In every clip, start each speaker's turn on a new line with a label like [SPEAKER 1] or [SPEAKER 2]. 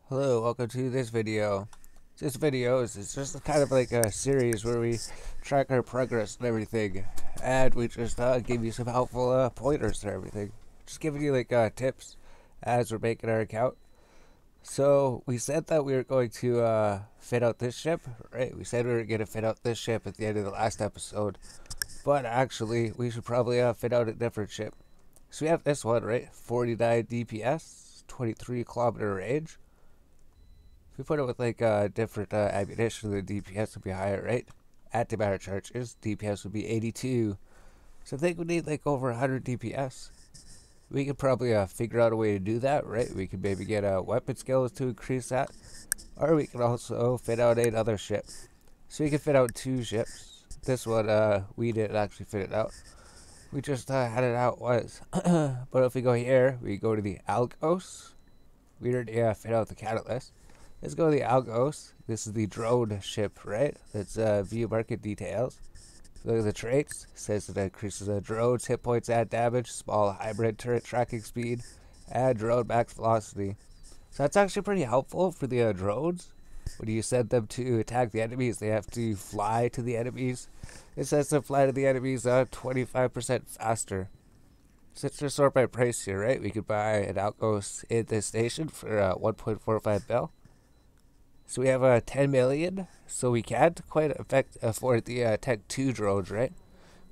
[SPEAKER 1] Hello, welcome to this video. This video is just kind of like a series where we track our progress and everything, and we just give you some helpful pointers and everything. Just giving you like tips as we're making our account. So we said that we were going to fit out this ship, right? We said we were going to fit out this ship at the end of the last episode, but actually we should probably fit out a different ship. So we have this one, right? 49 DPS, 23 kilometer range. If we put it with like different ammunition, the DPS would be higher, right? Antimatter charges, DPS would be 82. So I think we need like over 100 DPS. We could probably figure out a way to do that, right? We could maybe get weapon skills to increase that. Or we can also fit out another ship. So we can fit out two ships. This one, we didn't actually fit it out. We just had it out once. But if we go here, we go to the Algos. We already fit out the catalyst. Let's go to the Algos. This is the drone ship, right? Let's view market details. Look at the traits. It says it increases the drone's hit points and damage, small hybrid turret tracking speed, and drone max velocity. So that's actually pretty helpful for the drones. When you send them to attack the enemies, they have to fly to the enemies. It says to fly to the enemies 25% faster. So let's just sort by price here, right? We could buy an Outpost in this station for 1.45 mil. So we have 10 million, so we can't quite afford the Tech 2 drones, right?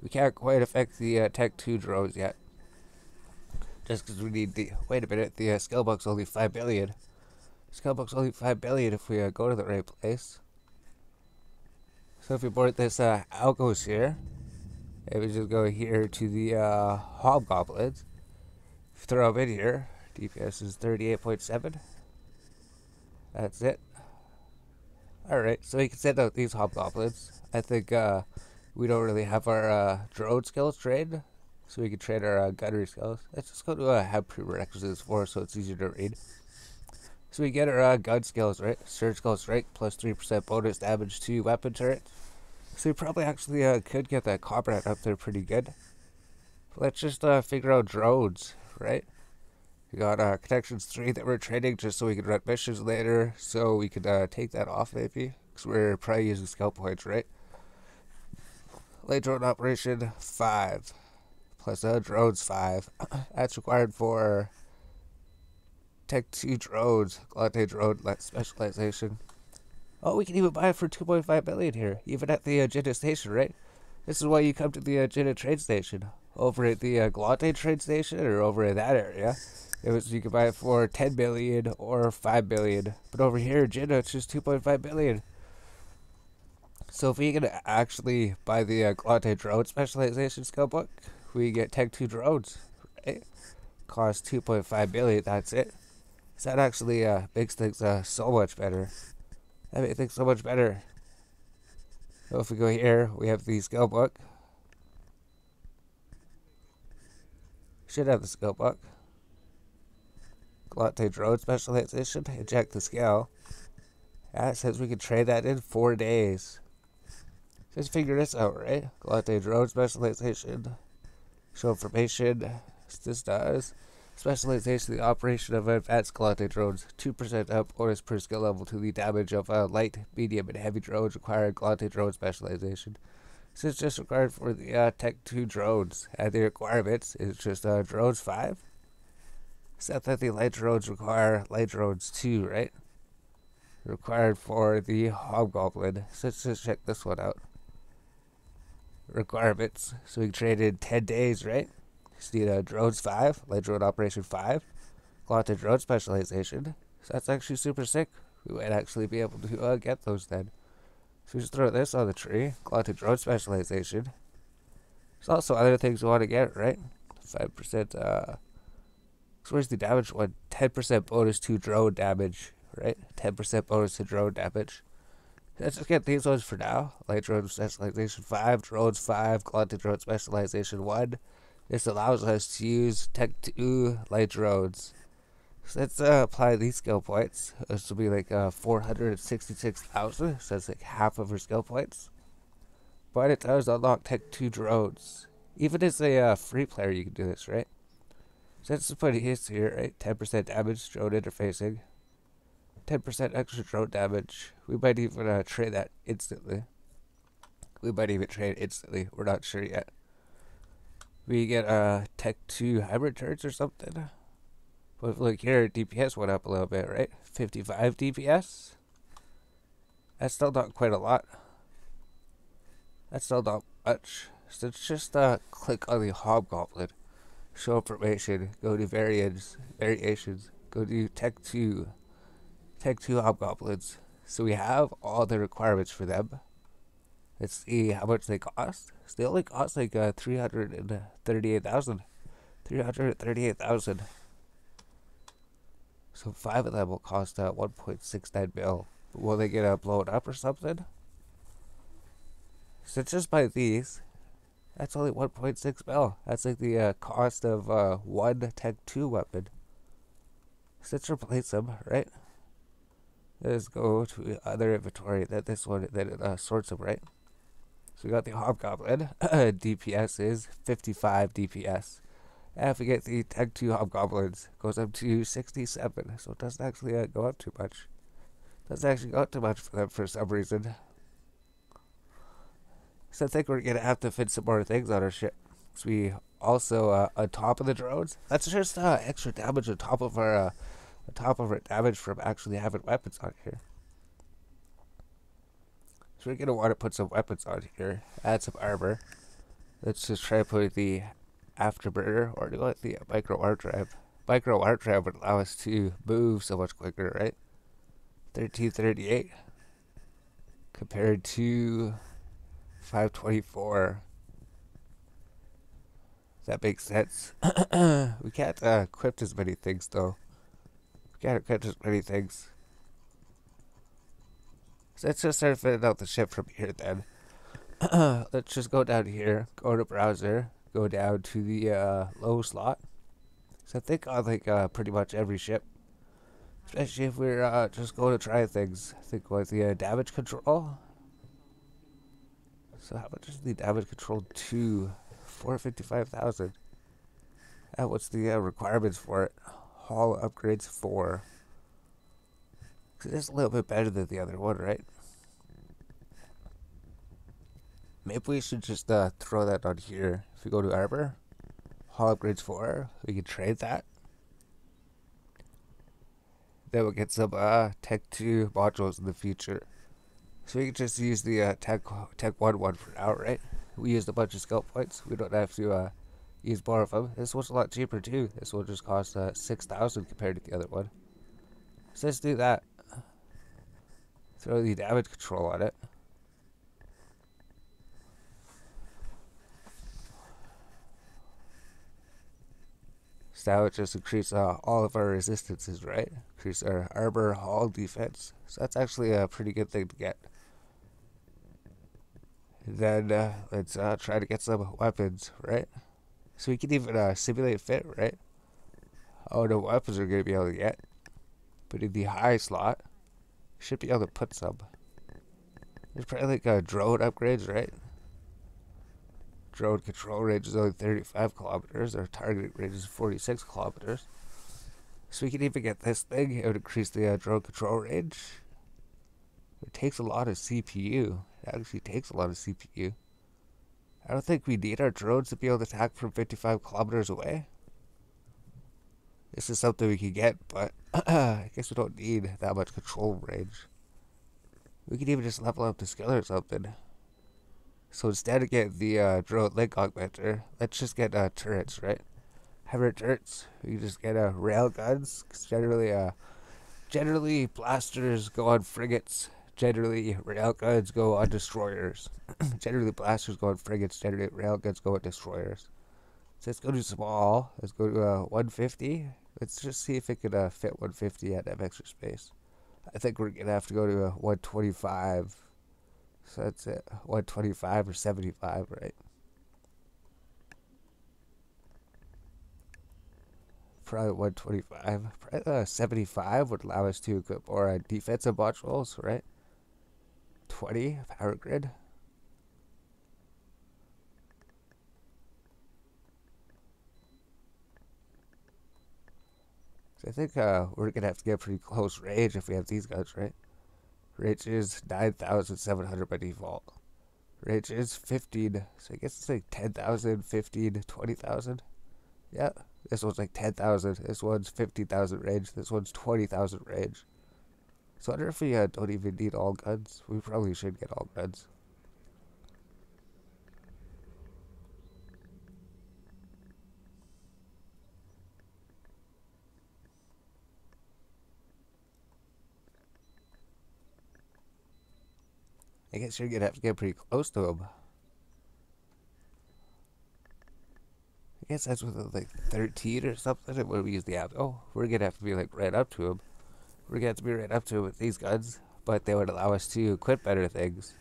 [SPEAKER 1] We can't quite affect the Tech 2 drones yet. Just because we need the... Wait a minute, the skill book's only 5 billion. Skill book's only 5 billion if we go to the right place. So if we board this Algos here, and we just go here to the Hobgoblins, throw them in here, DPS is 38.7. That's it. Alright, so we can send out these hobgoblins. I think we don't really have our drone skills trained, so we can train our gunnery skills. Let's just go to have prerequisites for so it's easier to read. So we get our gun skills, right? Surgical strike plus 3% bonus damage to weapon turret. So we probably actually could get that combat up there pretty good. Let's just figure out drones, right? We got Connections 3 that we're training just so we can run missions later, so we could take that off maybe, because we're probably using skill points, right? Light drone operation 5, plus drones 5. That's required for Tech 2 drones, Galante drone specialization. Oh, we can even buy it for 2.5 million here, even at the Jita station, right? This is why you come to the Jita train station. Over at the Galante train station, or over in that area. You can buy it for 10 billion or 5 billion. But over here, Jita, it's just 2.5 billion. So if we can actually buy the Galante drone specialization skill book, we get Tech 2 drones, right? Cost 2.5 billion, that's it. So that actually makes things so much better. That makes things so much better. So if we go here, we have the skill book. Should have the skill book. Galante drone specialization, inject the skill. Yeah, it says we can trade that in 4 days. Just figure this out, right? Galante drone specialization. Show information. This does. Specialization, the operation of advanced Galante drones. 2% up bonus per skill level to the damage of light, medium, and heavy drones required Galante drone specialization. This is just required for the Tech 2 drones. And the requirements is just drones 5. Except that the light drones require light drones 2, right? Required for the Hobgoblin. So let's just check this one out. Requirements. So we can trade in 10 days, right? Just need drones 5, light drone operation 5, Galante drone specialization. So that's actually super sick. We might actually be able to get those then. So we just throw this on the tree. Galante drone specialization. There's also other things we want to get, right? 5%, so where's the damage one? 10% bonus to drone damage, right? 10% bonus to drone damage. Let's just get these ones for now. Light drone specialization 5, drones 5, Galante drone specialization 1. This allows us to use Tech 2 light drones. So let's apply these skill points. This will be like 466,000, so that's like half of our skill points. But it does unlock Tech 2 drones. Even as a free player, you can do this, right? So let's just put his here, right? 10% damage, drone interfacing. 10% extra drone damage. We might even trade that instantly. We're not sure yet. We get Tech 2 hybrid turrets or something. But look here, DPS went up a little bit, right? 55 DPS? That's still not quite a lot. That's still not much. So let's just click on the Hobgoblin. Show information. Go to variations. Go to Tech 2. Tech 2 Hobgoblins. So we have all the requirements for them. Let's see how much they cost. So they only cost like 338,000. 338,000. So 5 of them will cost 1.69 mil. But will they get blown up or something? So just by these, that's only 1.6 mil. That's like the cost of one Tech 2 weapon. So let's replace them, right? Let's go to other inventory. That this one that it sorts them, right? So we got the Hobgoblin. DPS is 55 DPS. And if we get the Tech 2 Hobgoblins, it goes up to 67. So it doesn't actually go up too much. Doesn't actually go up too much for them for some reason. So I think we're going to have to fit some more things on our ship. So we also, on top of the drones, that's just extra damage on top of our damage from actually having weapons on here. So we're going to want to put some weapons on here. Add some armor. Let's just try to put the afterburner or do like the micro warp drive. Micro warp drive would allow us to move so much quicker, right? 1338 compared to 524. That makes sense. We can't equip as many things though. We can't equip as many things. So let's just start fitting out the ship from here then. Let's just go down here, go to browser, go down to the low slot. So I think on like pretty much every ship, especially if we're just going to try things. I think with the damage control. So how much is the damage control to? 455,000. And what's the requirements for it? Hull upgrades 4. So it's a little bit better than the other one, right? Maybe we should just throw that on here. If we go to armor, hull upgrades 4, we can trade that. Then we'll get some Tech 2 modules in the future. So we can just use the Tech 1 one for now, right? We used a bunch of skill points. We don't have to use more of them. This one's a lot cheaper too. This one just costs 6,000 compared to the other one. So let's do that. Throw the damage control on it. So now it just increase all of our resistances, right? Increase our armor, hull, defense. So that's actually a pretty good thing to get. Then let's try to get some weapons, right? So we can even simulate fit, right? Oh, no weapons are going to be able to get. But in the high slot, should be able to put some. There's probably like drone upgrades, right? Drone control range is only 35 kilometers. Our targeting range is 46 kilometers. So we can even get this thing. It would increase the drone control range. It takes a lot of CPU. It actually takes a lot of CPU. I don't think we need our drones to be able to attack from 55 kilometers away. This is something we can get, but I guess we don't need that much control range. We could even just level up the skill or something. So instead of getting the drone link augmenter, let's just get turrets, right? Hybrid turrets. We can just get rail guns. Cause generally blasters go on frigates. Generally rail guns go on destroyers. Generally blasters go on frigates. Generally rail guns go on destroyers. So let's go to small. Let's go to 150. Let's just see if it can fit 150 and have extra space. I think we're gonna have to go to 125. So that's it. 125 or 75, right? Probably 125. Probably 75 would allow us to equip more defensive modules, right? 20 power grid. So I think we're gonna have to get pretty close range if we have these guns, right? Range is 9,700 by default. Range is 15, so I guess it's like 10,000, 15, 20,000. Yeah, this one's like 10,000. This one's 15,000 range. This one's 20,000 range. So I wonder if we don't even need all guns. We probably should get all guns. I guess you're gonna have to get pretty close to him. I guess that's with like 13 or something when we use the ammo. We're gonna have to be like right up to him. We're gonna have to be right up to him with these guns, but they would allow us to equip better things.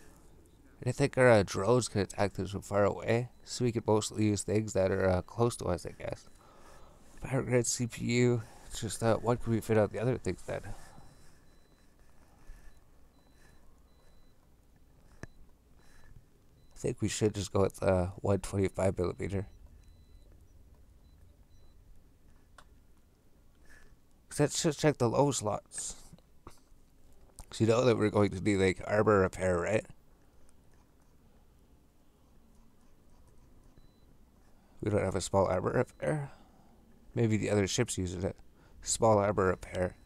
[SPEAKER 1] And I think our drones can attack us from far away, so we could mostly use things that are close to us, I guess. Power grid, CPU, it's just what can we fit out the other things then? I think we should just go with 125 millimeter. Let's just check the low slots. So you know that we're going to need like armor repair, right? We don't have a small armor repair. Maybe the other ship's using it. Small armor repair.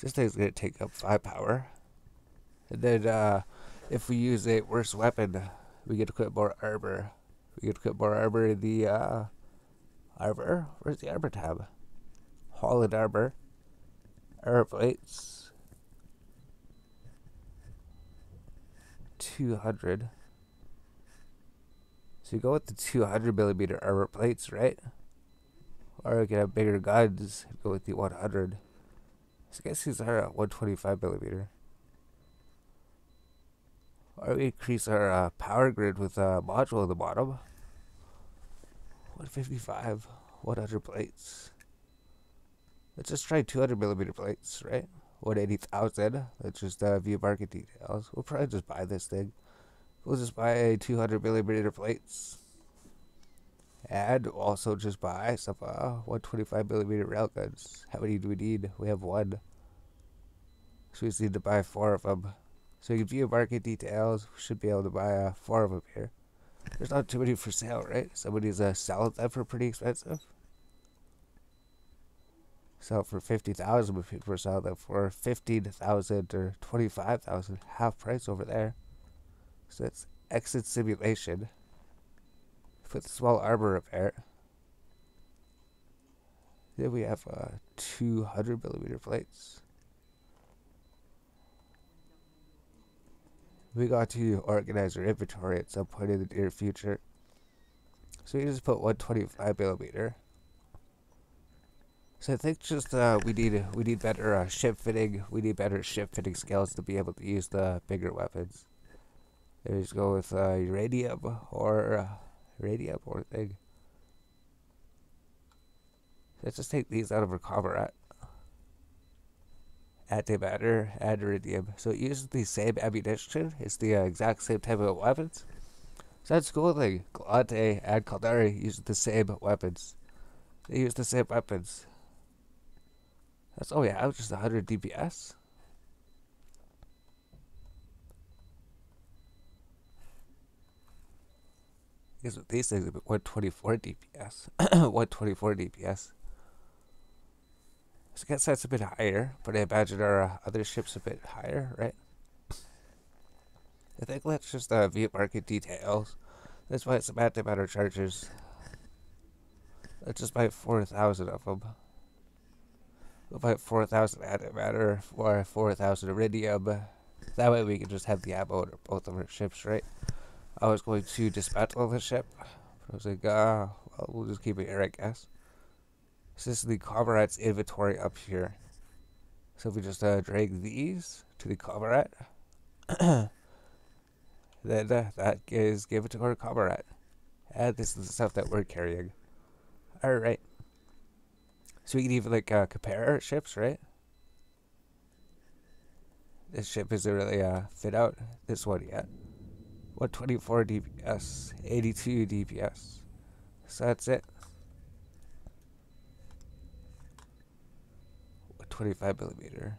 [SPEAKER 1] This thing's gonna take up 5 power. And then if we use a worse weapon, we get to equip more armor. We get to equip more armor in the armor. Where's the armor tab? Holland armor. Armor plates. 200. So you go with the 200 millimeter armor plates, right? Or we can have bigger guns. Go with the 100. So I guess these are 125 millimeter. Or we increase our power grid with a module at the bottom. 155, 100 plates. Let's just try 200 millimeter plates, right? 180,000. Let's just view market details. We'll probably just buy this thing. We'll just buy 200 millimeter plates. And also just buy some 125 millimeter railguns. How many do we need? We have 1. So we just need to buy 4 of them. So you can view market details. We should be able to buy 4 of them here. There's not too many for sale, right? Somebody's selling them for pretty expensive. Sell for 50,000, but people are selling them for 15,000 or 25,000, half price over there. So it's exit simulation. Put the small armor repair. Then we have 200 millimeter plates. We got to organize our inventory at some point in the near future. So we just put 125 millimeter. So I think just we need better ship fitting. We need better ship fitting skills to be able to use the bigger weapons. Maybe just go with uranium or thing. Let's just take these out of our combat. Antimatter and iridium. So it uses the same ammunition. It's the exact same type of weapons. So that's cool thing. Galante and Caldari use the same weapons. They use the same weapons. That's all we have, just 100 DPS. I guess with these things, 124 DPS. 124 DPS. So I guess that's a bit higher, but I imagine our other ships a bit higher, right? I think let's just view market details. That's why it's antimatter chargers. Let's just buy 4,000 of them. We'll buy 4,000 antimatter for 4,000 iridium. That way we can just have the ammo on both of our ships, right? I was going to dismantle the ship. But I was like, well, we'll just keep it here, I guess. So this is the comrade's inventory up here. So if we just drag these to the comrade, then that is given to our comrade. And this is the stuff that we're carrying. Alright. So we can even like compare our ships, right? This ship isn't really fit out. This one yet. 124 DPS, 82 DPS. So that's it. 125 millimeter.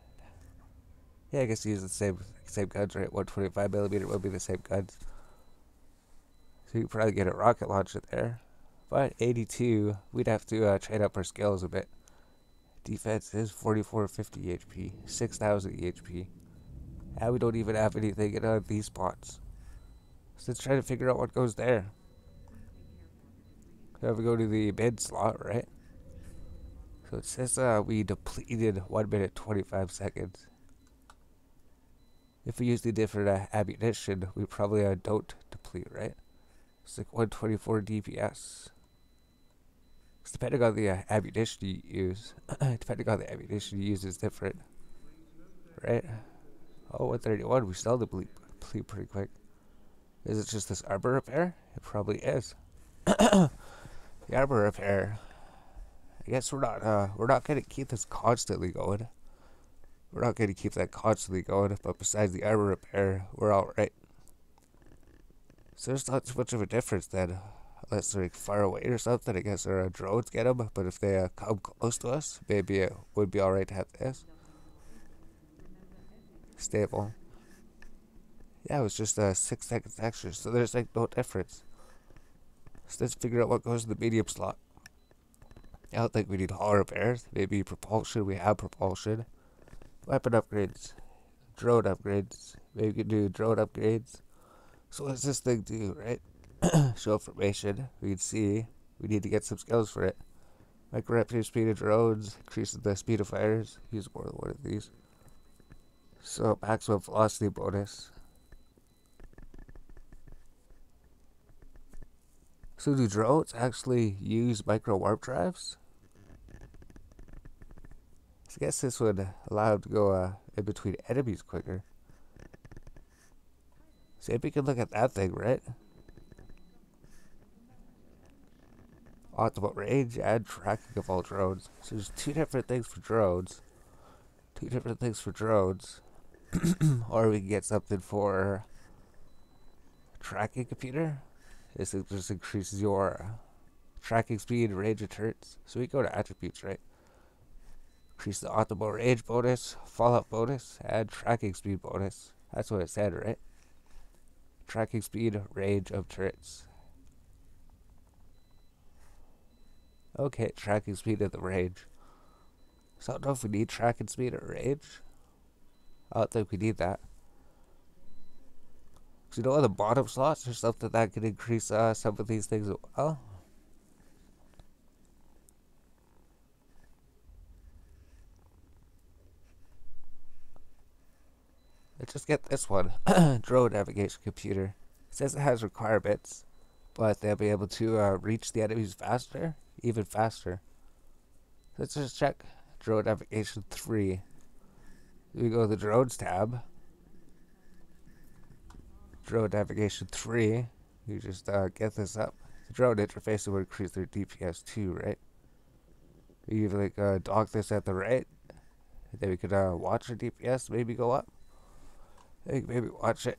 [SPEAKER 1] Yeah, I guess you use the same guns, right? 125 millimeter will be the same guns. So you could probably get a rocket launcher there. But 82, we'd have to trade up our skills a bit. Defense is 4450 HP, 6000 HP. And we don't even have anything in these spots. So let's try to figure out what goes there. So if we go to the mid slot, right? So it says we depleted 1 minute 25 seconds. If we use the different ammunition, we probably don't deplete, right? It's like 124 DPS. It's depending on the ammunition you use. Depending on the ammunition you use is different, right? Oh, 131, we still deplete pretty quick. Is it just this armor repair? It probably is. The armor repair. I guess we're not gonna keep this constantly going. We're not gonna keep that constantly going, but besides the armor repair, we're alright. So there's not too much of a difference then. Unless they're like far away or something, I guess our drones get them. But if they come close to us, maybe it would be alright to have this. Stable. Yeah, it was just 6 seconds extra, so there's like no difference. So let's figure out what goes in the medium slot. I don't think we need hull repairs. Maybe propulsion. We have propulsion. Weapon upgrades. Drone upgrades. Maybe we can do drone upgrades. So what does this thing do, right? Show information. We can see. We need to get some skills for it. Micro rapid speed of drones. Increases the speed of fires. Use more than one of these. So maximum velocity bonus. So do drones actually use micro warp drives? So I guess this would allow them to go in between enemies quicker. See if we can look at that thing, right? Optimal range and tracking of all drones. So there's two different things for drones. Or we can get something for tracking computer. This just increases your tracking speed, range, and turrets. So we go to attributes, right? Increase the optimal range bonus, fallout bonus, and tracking speed bonus. That's what it said, right? Tracking speed, range of turrets. Okay, tracking speed and the range. So I don't know if we need tracking speed or range. I don't think we need that. So you know, on the bottom slots, there's something that can increase some of these things as well. Let's just get this one. Drone navigation computer. It says it has requirements, but they'll be able to reach the enemies faster, even faster. Let's just check. Drone navigation 3. We go to the drones tab. Drone navigation 3. You just get this up. The drone interface will increase their DPS too, right? We can like dock this at the right. Then we could watch our DPS maybe go up. Maybe watch it.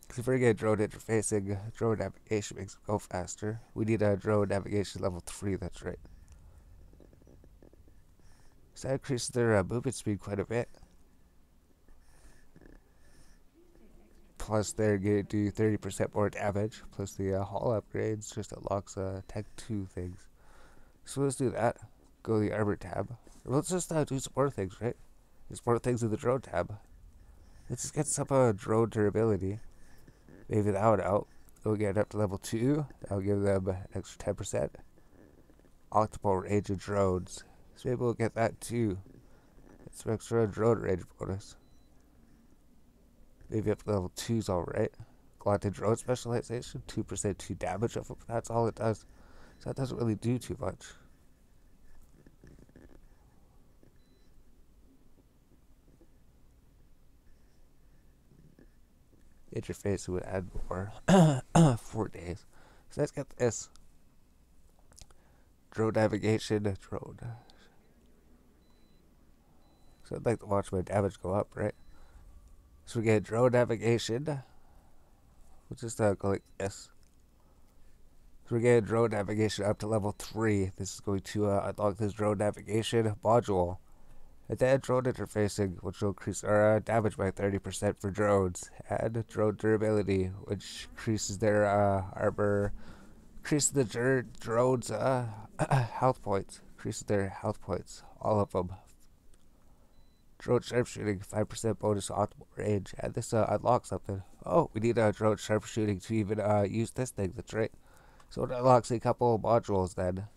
[SPEAKER 1] Because if we're getting drone interfacing, drone navigation makes it go faster. We need a drone navigation level 3, that's right. So that increases their movement speed quite a bit. Plus they're going to do 30% more damage. Plus the hull upgrades just unlocks Tech 2 things. So let's do that. Go to the armor tab. Or let's just do some more things, right? There's more things in the drone tab. Let's just get some drone durability. Maybe that one out. We'll get it up to level 2. That'll give them an extra 10%. Optimal range of drones. So maybe we'll get that too. It's some extra drone range bonus. Maybe up to level 2's alright. Glotted drone specialization. 2% 2 damage of them. That's all it does. So that doesn't really do too much. Interface would add more. 4 days. So let's get this. Drone navigation, drone. So I'd like to watch my damage go up, right? So we get drone navigation. We'll just go like this. So we get drone navigation up to level 3. This is going to unlock this drone navigation module. And then drone interfacing, which will increase our damage by 30% for drones. And drone durability, which increases their armor, increases the drones' health points, increases their health points, all of them. Drone sharpshooting, 5% bonus optimal range, and this unlocks something. Oh, we need drone sharpshooting to even use this thing, that's right. So it unlocks a couple modules then.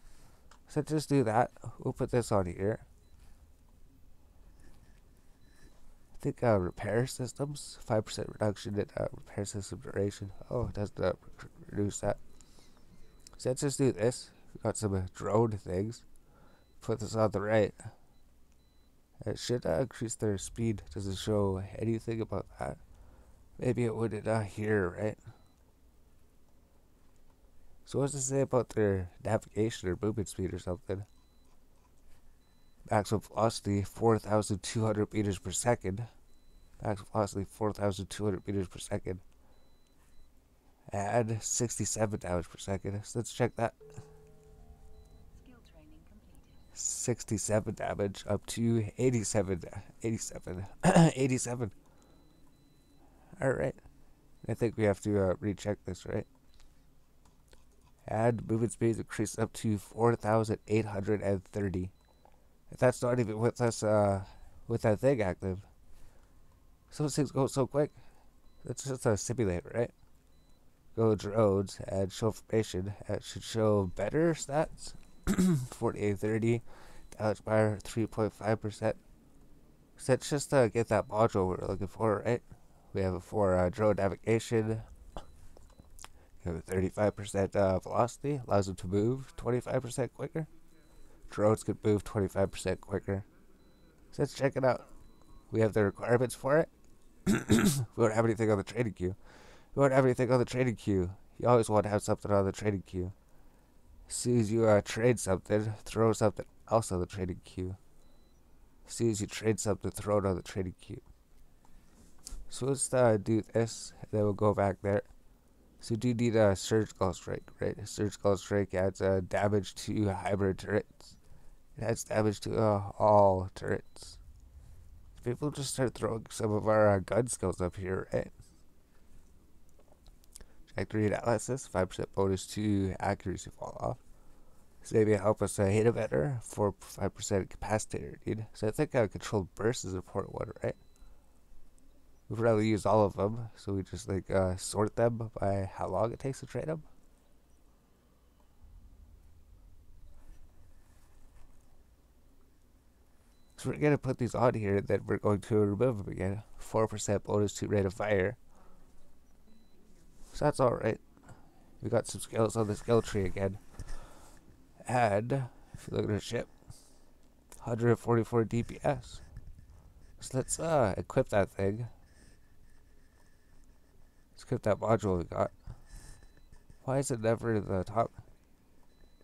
[SPEAKER 1] So just do that. We'll put this on here. I think repair systems, 5% reduction in repair system duration. Oh, it doesn't reduce that. So let's just do this. We got some drone things. Put this on the right. It should increase their speed. Does it show anything about that? Maybe it wouldn't here, right? So what does it say about their navigation or movement speed or something? Maximum velocity, 4,200 meters per second. Maximum velocity, 4,200 meters per second. And 67 damage per second. So let's check that. 67 damage up to 87. 87. Alright. I think we have to recheck this, right? And movement speed increased up to 4,830. That's not even with us, with that thing active. Some things go so quick. That's just a simulator, right? Go drones and show information. It should show better stats. 4830, damage by 3.5%. So let's just get that module we're looking for, right? We have it for drone navigation. We have a 35% velocity, allows them to move 25% quicker. Drones could move 25% quicker. So let's check it out. We have the requirements for it. We don't have anything on the trading queue. We don't have anything on the trading queue. You always want to have something on the trading queue. As soon as you trade something, throw something else on the trading queue. As soon as you trade something, throw it on the trading queue. So let's do this, and then we'll go back there. So you do need a surgical strike, right? A surgical strike adds damage to hybrid turrets. It adds damage to all turrets. People just start throwing some of our gun skills up here, right? Trajectory analysis, 5% bonus to accuracy fall off. So maybe help us hit it better. 5% capacitor need. So I think controlled burst is an important one, right? We've probably used all of them, so we just like sort them by how long it takes to trade them. So we're gonna put these on here, then we're going to remove them again. 4% bonus to rate of fire. So that's alright. We got some skills on the skill tree again. And if you look at our ship, 144 DPS. So let's equip that thing. Let's equip that module we got. Why is it never in the top?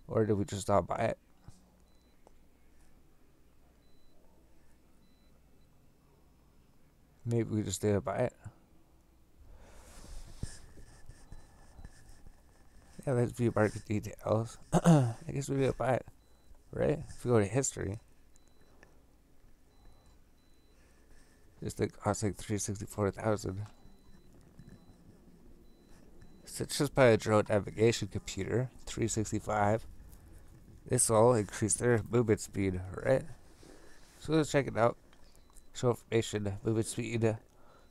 [SPEAKER 1] Or did we just not buy it? Maybe we just didn't buy it. Yeah, let's view market details. I guess we didn't buy it, right? If we go to history, just the cost like 364,000. So it's just by a drone navigation computer, 365. This will increase their movement speed, right? So let's check it out. Show information, movement speed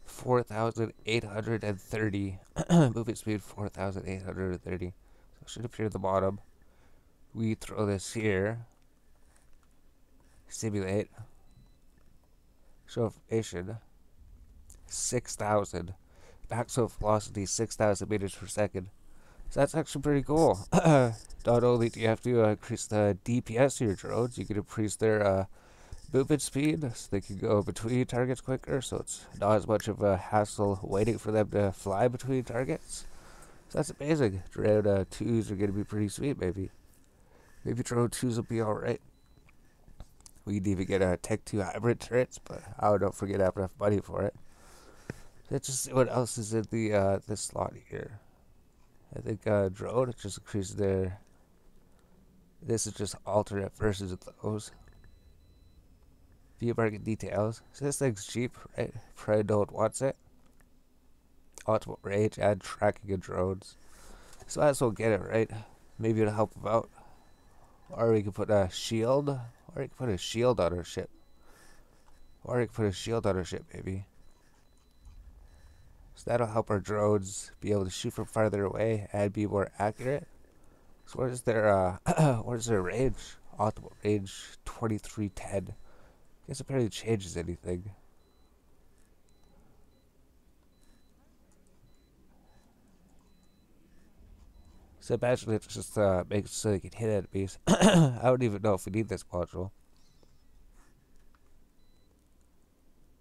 [SPEAKER 1] 4,830. Movement speed 4,830. So it should appear at the bottom. We throw this here. Simulate. Show information 6,000. Maximum velocity 6,000 meters per second. So that's actually pretty cool. Not only do you have to increase the DPS of your drones, you can increase their movement speed so they can go between targets quicker, so it's not as much of a hassle waiting for them to fly between targets. So that's amazing. Drone 2s are going to be pretty sweet, maybe. Maybe drone 2s will be alright. We can even get Tech 2 hybrid turrets, but I don't forget to have enough money for it. Let's just see what else is in the this slot here. I think drone, it just increases their... This is just alternate versions of those. View market details. So this thing's cheap, right? Probably no one wants it. Ultimate rage, add tracking and drones. So I as well get it, right? Maybe it'll help them out. Or we could put a shield. Or we could put a shield on our ship. Maybe. So that'll help our drones be able to shoot from farther away and be more accurate. So what is their range? Optimal range 2310. Guess it barely changes anything. So imagine it just makes it so they can hit enemies. I don't even know if we need this module.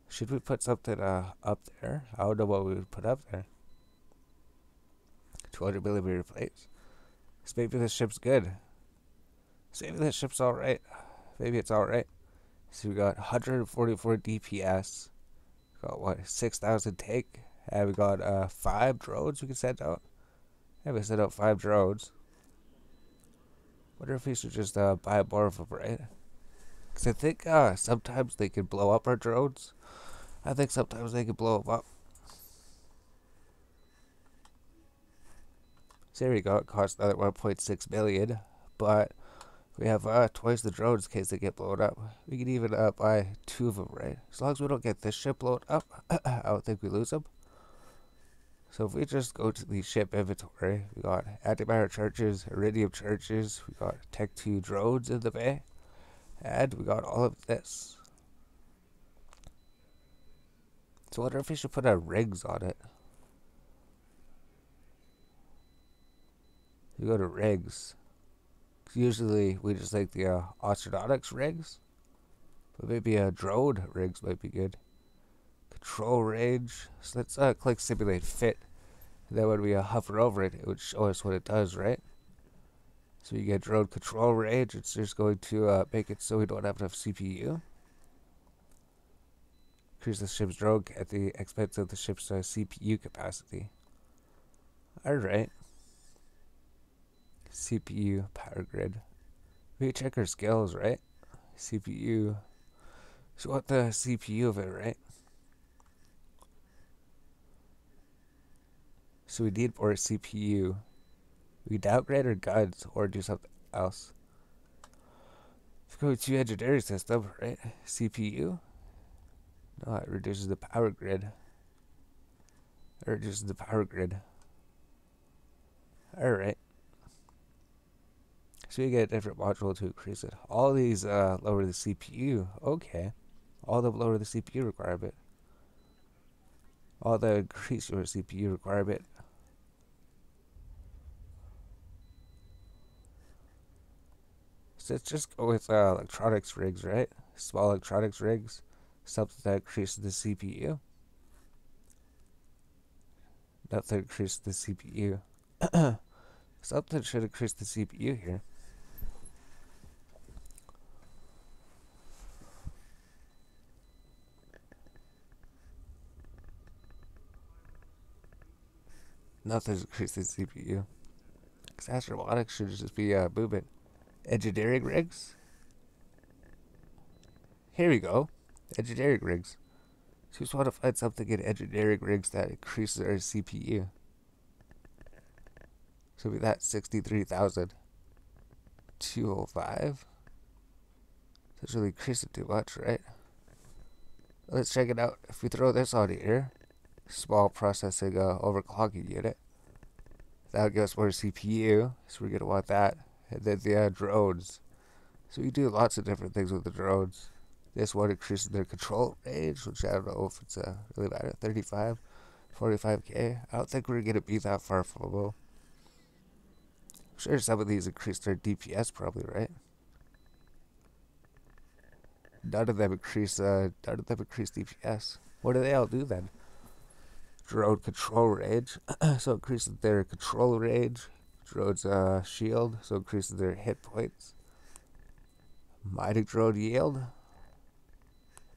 [SPEAKER 1] Should we put something up there? I don't know what we would put up there. 200mm plates. So maybe this ship's good. So maybe this ship's alright. Maybe it's alright. So we got 144 DPS. We got what, 6,000 tank. And we got 5 drones we can send out. Yeah, we sent out 5 drones. Wonder if we should just buy more of them, right? Because I think sometimes they can blow up our drones. I think sometimes they can blow them up. So there we go. It costs another 1.6 million. But we have twice the drones in case they get blown up. We can even buy 2 of them, right? As long as we don't get this ship blown up, I don't think we lose them. So if we just go to the ship inventory, we got antimatter charges, iridium charges, we got Tech 2 drones in the bay, and we got all of this. So I wonder if we should put our rigs on it. We go to rigs. Usually we just like the astronautics rigs, but maybe drone rigs might be good. Control range. So let's click simulate fit. And then when we hover over it, it would show us what it does, right? So you get drone control range. It's just going to make it so we don't have enough CPU. Increase the ship's drone at the expense of the ship's CPU capacity. Alright. CPU power grid. We check our skills, right? CPU. So what the CPU of it, right? So we need more CPU. We downgrade our guns or do something else. Let's go to engineering system, right? CPU. No, it reduces the power grid. Alright. So we get a different module to increase it. All these lower the CPU. Okay. All of them lower the CPU requirement. All the increase your CPU requirement. So let's just go with electronics rigs, right? Small electronics rigs. Something that increases the CPU. Nothing increases the CPU. Something should increase the CPU here. Nothing's increased the CPU. Because astronauts should just be movement. Engineering rigs? Here we go. Engineering rigs. So we just want to find something in engineering rigs that increases our CPU. So be that 63,205. Doesn't really increase it too much, right? Let's check it out. If we throw this on here, small processing overclocking unit, that'll give us more CPU, so we're going to want that. And then the drones. So we do lots of different things with the drones. This one increases their control range, which I don't know if it's really matter. 35, 45k. I don't think we're going to be that far from them. I'm sure some of these increase their DPS probably, right? None of them increase DPS. What do they all do then? Drone control range, so increases their control range. Drone's shield, so increases their hit points. Mining drone yield.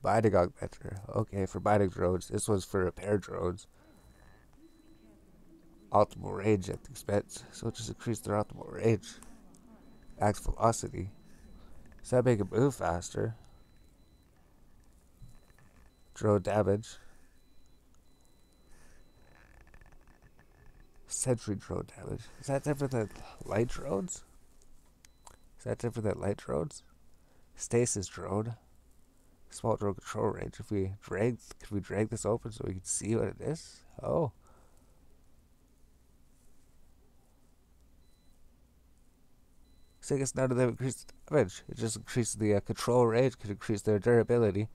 [SPEAKER 1] Mining augmenter. Okay, for mining drones. This one's for repair drones. Optimal range at the expense, so just increase their optimal range. Max velocity. Does that make it move faster? Drone damage. Sentry drone damage. Is that different than light drones? Is that different than light drones? Stasis drone. Small drone control range. If we drag, can we drag this open so we can see what it is? Oh. So I guess none of them increase the damage. It just increases the control range, could increase their durability.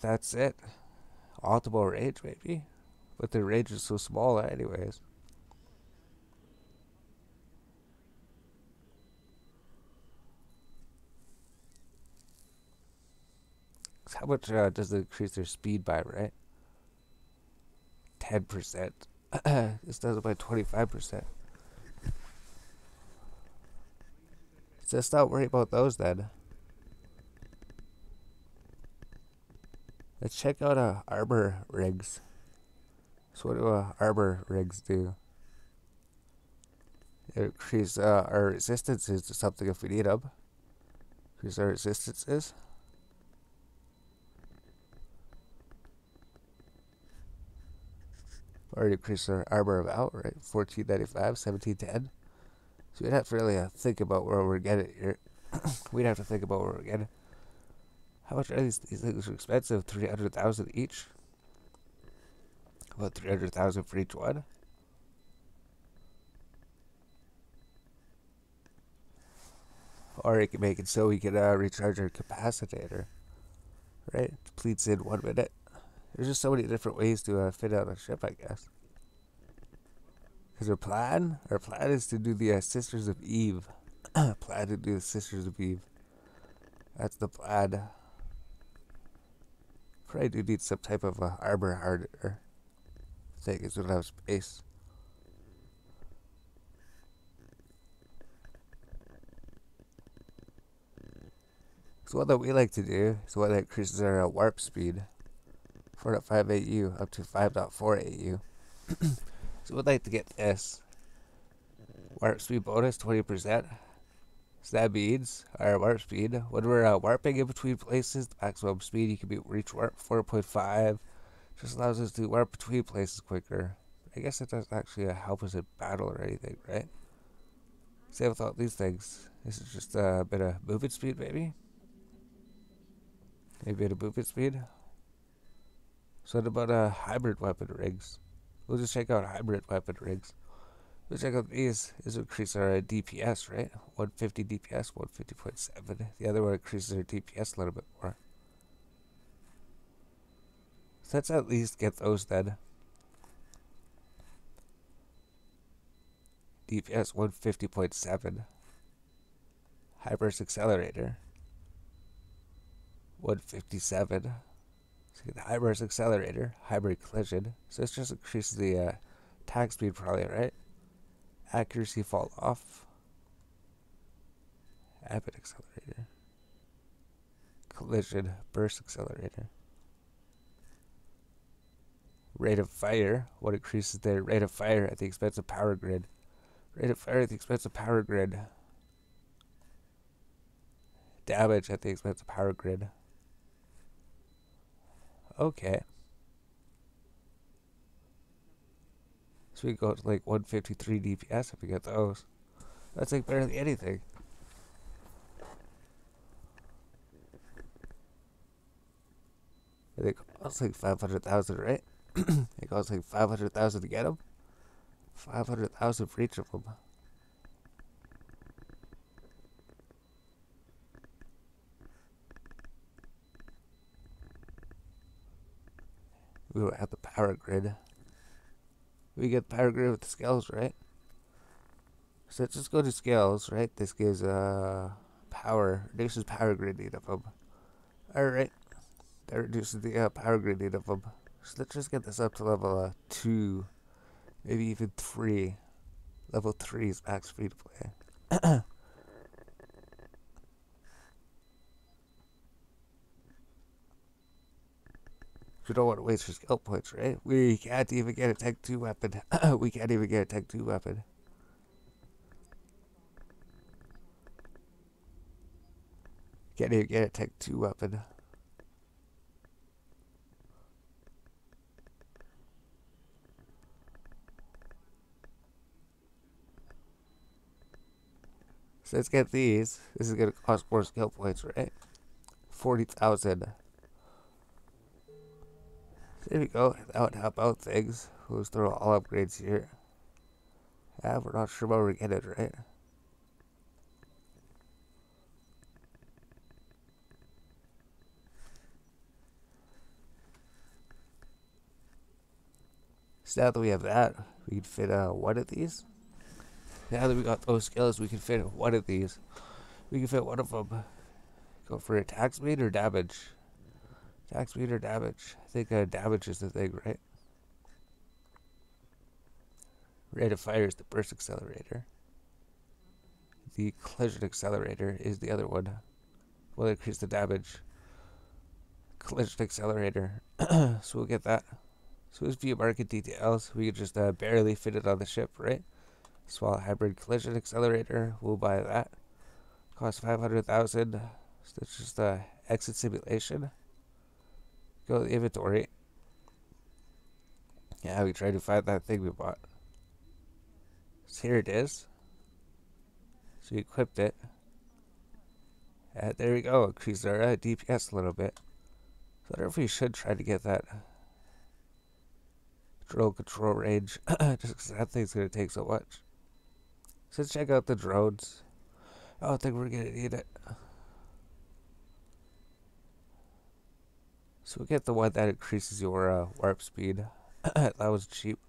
[SPEAKER 1] That's it. Optimal range, maybe? But their range is so small anyways. So how much does it increase their speed by, right? 10%. This does it by 25%. So let's not worry about those then. Let's check out armor rigs. So what do armor rigs do? They increase our resistances to something if we need them. Increase our resistances. Or increase our armor amount, right? 1495, 1710. So we'd have to really think about where we're getting here. We'd have to think about where we're getting. How much are these things are expensive? 300,000 each? About 300,000 for each one? Or you can make it so we can recharge our capacitator. Right? Depletes in 1 minute. There's just so many different ways to fit out a ship, I guess. Because our plan is to do the Sisters of Eve. Plan to do the Sisters of Eve. That's the plan. Probably do need some type of armor hardener thing, is when I have space. So one that we like to do is one that increases our warp speed. 4.5 AU up to 5.4 AU. So we'd like to get this. Warp speed bonus 20%. So that means our warp speed, when we're warping in between places, the maximum speed you can reach warp 4.5. Just allows us to warp between places quicker. I guess it doesn't actually help us in battle or anything, right? Same with all these things. This is just a bit of movement speed, maybe? Maybe a bit of movement speed. So what about hybrid weapon rigs? We'll just check out hybrid weapon rigs. We'll check out these. This will increase our DPS, right? 150 DPS, 150.7. The other one increases our DPS a little bit more. So let's at least get those then. DPS 150.7. High burst accelerator 157. So get the high burst accelerator, hybrid collision. So this just increases the attack speed probably, right? Accuracy fall off. Rapid accelerator. Collision burst accelerator. Rate of fire. What increases their rate of fire at the expense of power grid? Rate of fire at the expense of power grid. Damage at the expense of power grid. Okay. So we go to like 153 DPS if we get those. That's like barely anything. I think it's like 500,000, right? It costs like 500,000 to get them. 500,000 for each of them. We don't have the power grid. We get power grid with the skills, right? So let's just go to skills, right? This gives power, reduces power grid need of them. Alright, that reduces the power grid need of them. So let's just get this up to level 2, maybe even 3. Level 3 is max free to play. You don't want to waste your skill points, right? We can't even get a Tech 2 weapon. We can't even get a Tech 2 weapon. Can't even get a Tech 2 weapon. So let's get these. This is going to cost more skill points, right? 40,000. So there we go. That would help out things. We'll just throw all upgrades here. Yeah, we're not sure what we're getting, right? So now that we have that, we can fit one of these. Now that we got those skills, we can fit one of these. We can fit one of them. Go for attack speed or damage. Attack speed or damage. I think damage is the thing, right? Rate of fire is the burst accelerator. The collision accelerator is the other one. Will increase the damage. Collision accelerator. So we'll get that. So let's view market details. We can just barely fit it on the ship, right? Small hybrid collision accelerator. We'll buy that. Cost 500,000. So that's just exit simulation. Go to the inventory. Yeah, we tried to find that thing we bought. So here it is. So we equipped it. And there we go. Increase our DPS a little bit. So I wonder if we should try to get that drone control range. Just because that thing's going to take so much. So let's check out the drones. I don't think we're going to need it. So we'll get the one that increases your warp speed. That was cheap.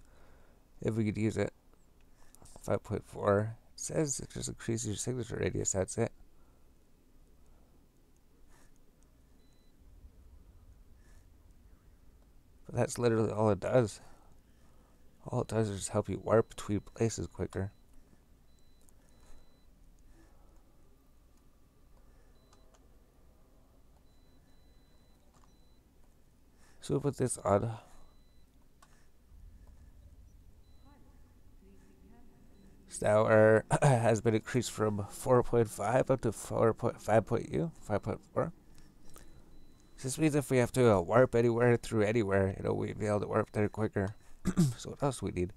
[SPEAKER 1] If we could use it. 5.4. It says it just increases your signature radius. That's it. But that's literally all it does. All it does is just help you warp between places quicker. So we'll put this on. So now our has been increased from 4.5 up to 5.4. This means if we have to warp anywhere through anywhere, we'd be able to warp there quicker. So what else do we need?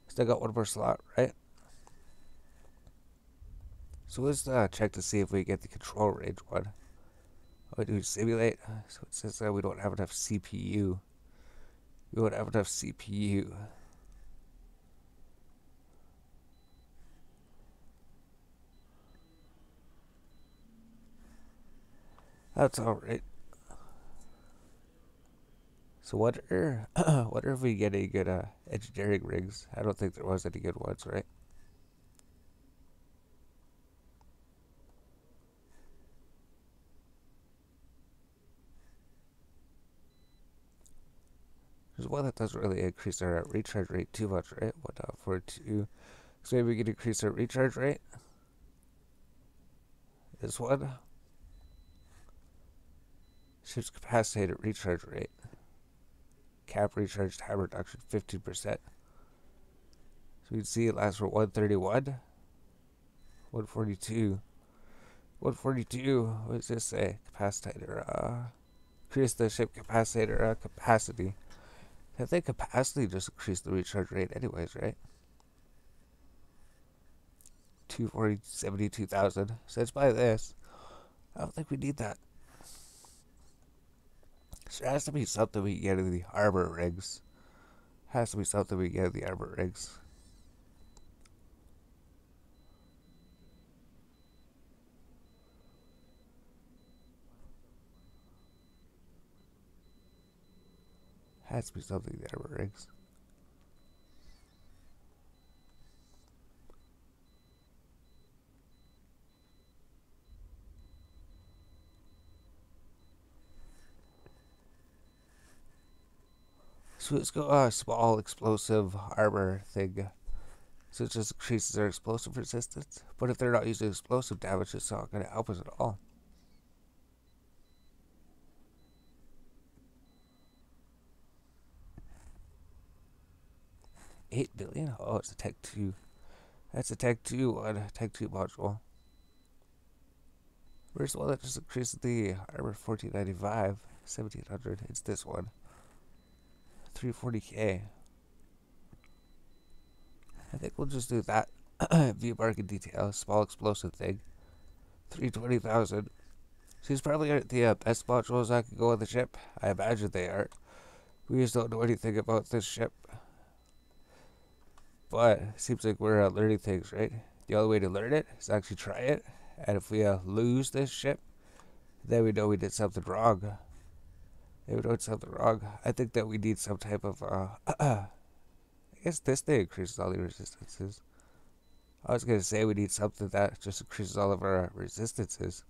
[SPEAKER 1] Still got one more slot, right? So let's check to see if we get the control range one. Oh, do we simulate? So it says we don't have enough CPU. We don't have enough CPU. That's alright. So wonder if we get any good engineering rigs. I don't think there was any good ones, right? There's one that doesn't really increase our recharge rate too much, right? 1.42. So maybe we can increase our recharge rate. This one. Ship's capacitor recharge rate. Cap recharge time reduction 15%. So we can see it lasts for 131. 142. 142. What does this say? Capacitor. Increase the ship capacitor capacity. I think capacity just increased the recharge rate anyways, right? 72,000. So let's buy this. I don't think we need that. So there has to be something we can get in the armor rigs. Has to be something we get in the armor rigs. Has to be something in the armor rigs. So let's go small explosive armor thing. So it just increases their explosive resistance. But if they're not using explosive damage, it's not going to help us at all. $8 billion? Oh, it's a Tech 2. That's a Tech 2 one. Tech 2 module. Where's the one that just increases the armor 1495? 1700. It's this one. 340k. I think we'll just do that. View market detail, small explosive thing. 320,000. These probably aren't the best modules that can go on the ship. I imagine they are. We just don't know anything about this ship. But it seems like we're learning things, right? The only way to learn it is actually try it. And if we lose this ship, then we know we did something wrong. Then we know it's something wrong. I think that we need some type of, I guess this thing increases all the resistances. I was going to say we need something that just increases all of our resistances.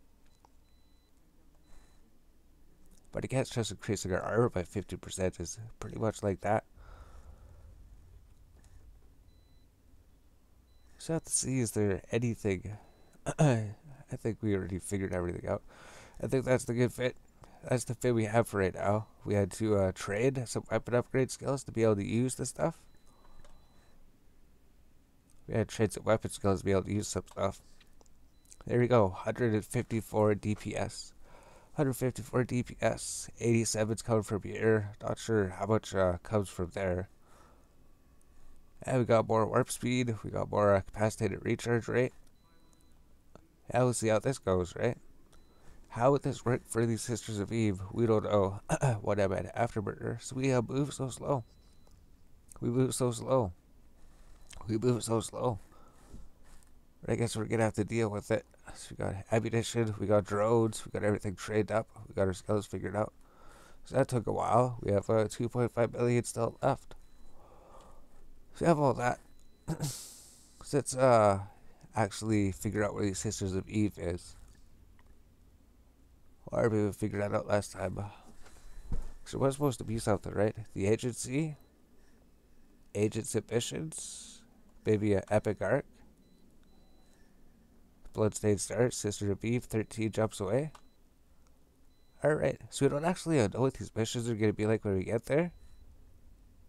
[SPEAKER 1] But I guess just increasing our armor by 50% is pretty much like that. So I have to see, is there anything? I think we already figured everything out. I think that's the good fit. That's the fit we have for right now. We had to trade some weapon upgrade skills to be able to use this stuff. We had to trade some weapon skills to be able to use some stuff. There we go, 154 DPS. 154 DPS, 87's coming from here. Not sure how much comes from there. And we got more warp speed. We got more capacitated recharge rate. Yeah, we'll see how this goes, right? How would this work for these Sisters of Eve? We don't know. What I meant, Afterburner. So we move so slow. We move so slow. We move so slow. But I guess we're gonna have to deal with it. So we got ammunition, we got drones, we got everything trained up, we got our skills figured out. So that took a while. We have 2.5 million still left. So we have all that. So let's actually figure out where these Sisters of Eve is. Or maybe we figured that out last time. So we're supposed to be something, right? The agency, agent submissions, maybe an epic arc. Bloodstained Star, Sister of Eve, 13 jumps away. Alright, so we don't actually know what these missions are going to be like when we get there.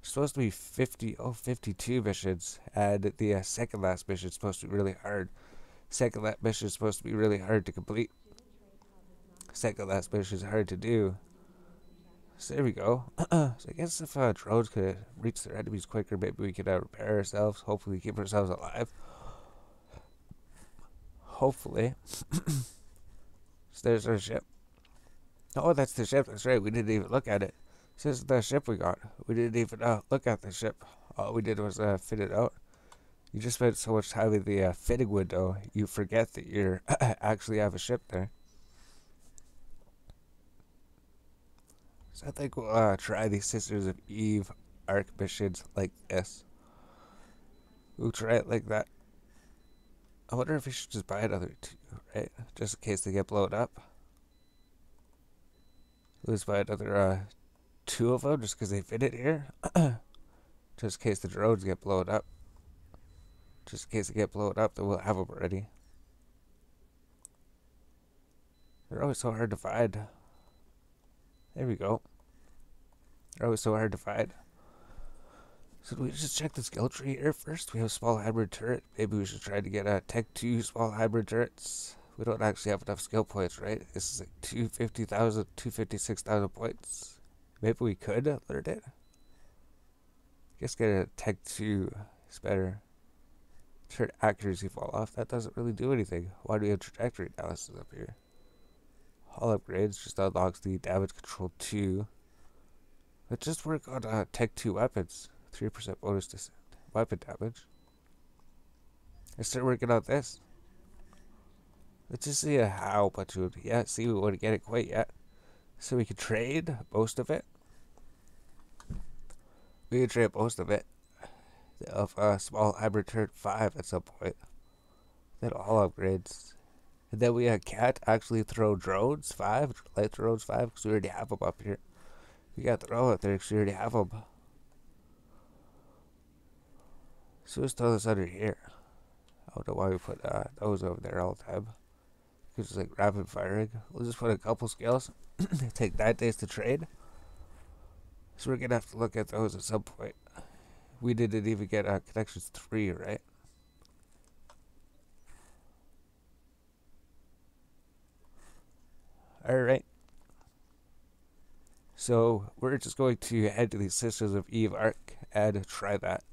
[SPEAKER 1] It's supposed to be 52 missions, and the second last mission is supposed to be really hard. Second last mission is supposed to be really hard to complete. Second last mission is hard to do. So there we go. So I guess if drones could reach their enemies quicker, maybe we could repair ourselves, hopefully keep ourselves alive. Hopefully. So there's our ship. Oh, that's the ship. That's right. We didn't even look at it. This is the ship we got. We didn't even look at the ship. All we did was fit it out. You just spent so much time in the fitting window, you forget that you actually have a ship there. So I think we'll try these Sisters of Eve arc missions like this. We'll try it like that. I wonder if we should just buy another two, right? Just in case they get blown up. Let's buy another two of them just because they fit it here. Just in case the drones get blown up. Just in case they get blown up, then we'll have them already. They're always so hard to find. There we go. They're always so hard to find. So do we just check the skill tree here first? We have small hybrid turret. Maybe we should try to get a Tech 2 small hybrid turrets. We don't actually have enough skill points, right? This is like 250,000, 256,000 points. Maybe we could learn it. I guess get a Tech 2 is better. Turret accuracy fall off. That doesn't really do anything. Why do we have trajectory analysis up here? Hull upgrades just unlocks the damage control 2. Let's just work on Tech 2 weapons. 3% bonus to weapon damage. Let's start working on this. Let's just see how much would. Yeah, see, we wouldn't get it quite yet. So we can trade most of it. We can trade most of it. Of small hybrid turret 5 at some point. Then all upgrades. And then we can't actually throw drones 5, light drones 5, because we already have them up here. We got to throw it there because we already have them. So let's throw this under here. I don't know why we put those over there all the time. Because it's like rapid firing. We'll just put a couple skills. Take 9 days to trade. So we're going to have to look at those at some point. We didn't even get connections 3, right? Alright. So we're just going to head to the Sisters of Eve arc and try that.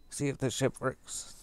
[SPEAKER 1] See if the ship works.